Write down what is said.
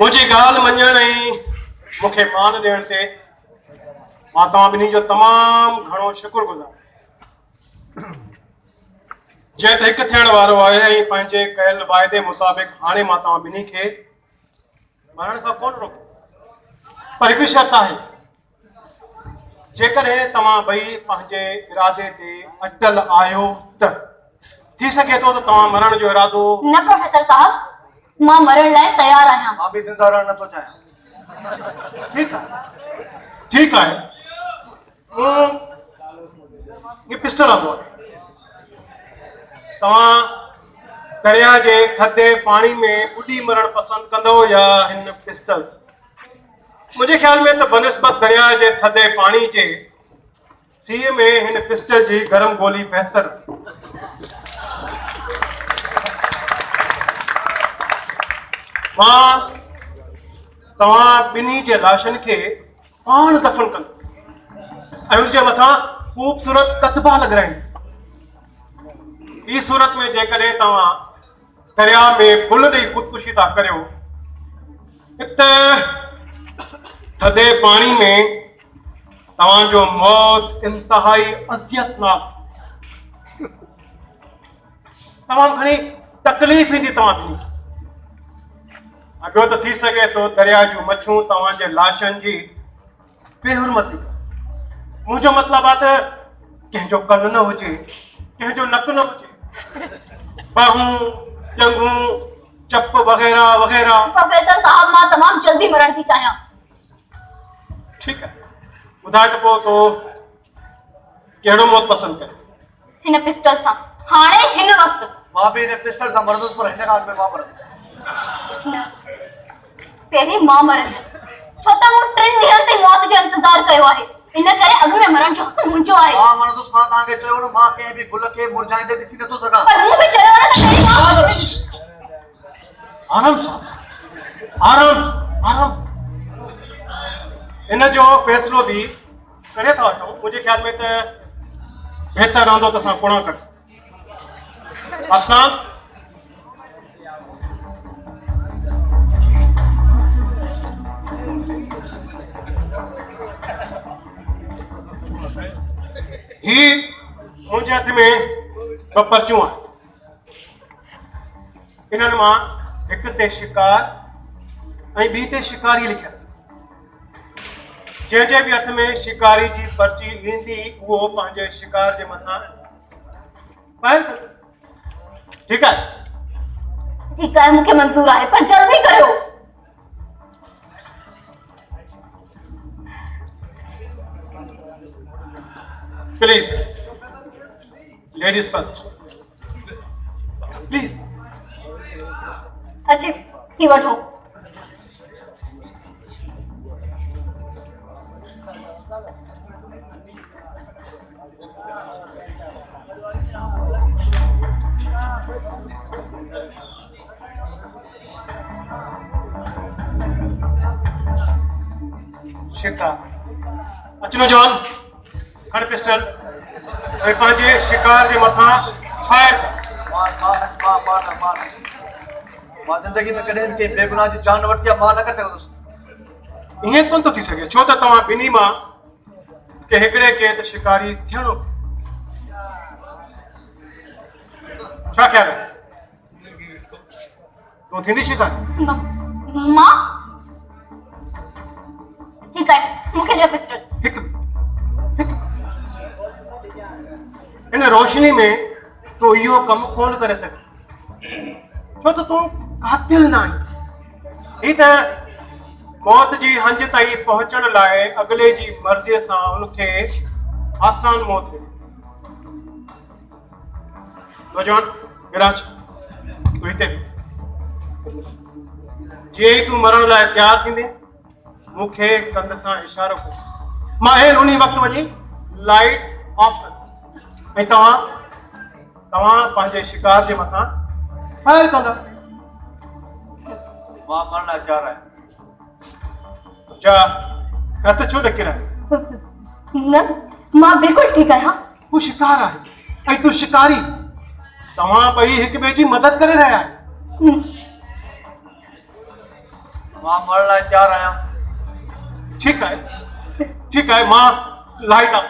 मुझे गाल मञण ऐं मूंखे मान ॾियण ते मां तव्हां ॿिन्ही जो तमामु घणो शुक्रगुज़ार। जंहिं त हिकु थियण वारो आहे ऐं पंहिंजे कयल वाइदे मुताबिक़ हाणे मां तव्हां ॿिन्ही खे मरण खां कोन रोकियो, पर हिकु शर्त आहे, जेकॾहिं तव्हां ॿई पंहिंजे इरादे ते अटल आहियो त थी सघे थो त तव्हां मरण जो इरादो। न प्रोफेसर साहब, मां मरण लाइ तयार आहियां। मां बि ज़िंदा रहण नथो चाहियां। ठीक है। ये पिस्टल आहे तव्हां दरिया जे थधे पानी में बुॾी मरण पसंद कंदो या हिन पिस्टल? मुझे ख्याल में तो बनस्बत दरिया जे थधे पानी जे सीए में हिन पिस्टल जी गरम गोली बेहतर। मां तव्हां ॿिन्ही जे लाशनि खे पाण दफ़न कंदो ऐं उनजे मथां ख़ूबसूरत कतबा लॻाईंदो। ई सूरत में जेकॾहिं तव्हां दरिया में फुल ॾेई ख़ुदकुशी था करियो, हिकु त थधे पाणी में तव्हांजो मौत इंतहाई अज़ियतनाक, तमामु घणी तकलीफ़ ईंदी तव्हां ॿिन्ही। ॿियो त थी सघे थो दरिया जूं मच्छूं तव्हांजे लाशनि जी बेहुरमती। मुंहिंजो मतिलबु आहे त कंहिंजो कन न हुजे, कंहिंजो नक न हुजे, बाहूं ॼंगूं चप वग़ैरह वग़ैरह। प्रोफेसर साहब, मां तमामु जल्दी मरण थी चाहियां। ठीकु आहे, ॿुधाए त पोइ तो कहिड़ो मौत पसंदि करे? हिन पिस्टल सां, हाणे हिन वक़्तु। मां बि हिन पिस्टल सां मरंदुसि, पर हिन खां अॻु में मां मरंदुसि। न, पहिरीं मां मरंदसि, छो त मूं 3 ॾींहंनि ताईं मौत जो इंतज़ारु कयो आहे। इन करे अॻु में मरण जो हक़ मुंहिंजो आहे। मां मरंदुसि। मां तव्हांखे चयो न, मां कंहिं बि गुल खे मुरझाईंदे ॾिसी नथो सघां। पर मूं बि चयो न त पहिरीं मां। आराम सां, आराम सां, आराम सां। इन जो फ़ैसिलो बि करे था वठूं। मुंहिंजे ख्याल में त बहितर रहंदो त असां कोड़ा कयूं। असां ही मुंहिंजे हथ में 2 पर्चियूं आहिनि। इन्हनि मां हिकु ते शिकार ऐं ॿी ते शिकारी लिखियल। जंहिंजे बि हथ में शिकारी जी पर्ची ईंदी उहो पंहिंजे शिकार जे मथां फायर कंदो। ठीकु आहे? ठीकु आहे, मूंखे मंज़ूर आहे, पर जल्दी करियो। Please, ladies first, please. अची ही वठो। शिकार अचनो जवान, खड़ पिस्टल ऐं पंहिंजे शिकार जे मथां फायर। मां ज़िंदगी में कॾहिं कंहिं बेगुनाह जी जान वरिती आहे, मां न करे सघंदुसि। ईअं कोन थो थी सघे, छो त तव्हां ॿिन्ही मां के हिकिड़े खे त शिकारी थियणो। छा ख़्याल आहे, तूं थींदी शिकारी? मां? ठीकु आहे, मूंखे ॾियो पिस्टल। हिकु इन रोशनी में तूं इहो कमु कोन करे सघे, छो त तूं कातिल न आहीं। ही त मौत जी हंज ताईं पहुचण लाइ अगले जी मर्ज़ीअ सां उनखे आसान मौत ॾिनी। नौजवान विराज, तूं हिते जीअं ई तूं मरण लाइ तयारु थींदे मूंखे कंध सां इशारो कयो। मां उन वक़्तु वञी लाइट ऑफ कंदुसि ऐं तव्हां पंहिंजे शिकार जे मथां फायर कंदा। मां मरण लाइ तयारु आहियां। जा हथ छो ॾकी रहिया? न, मां बिल्कुलु ठीकु आहियां। तूं शिकार आहे ऐं तूं शिकारी, तव्हां ॿई हिक ॿिए जी मदद करे रहिया आहियो। मां मरण लाइ तयार आहियां। ठीक है मां लाइट ऑफ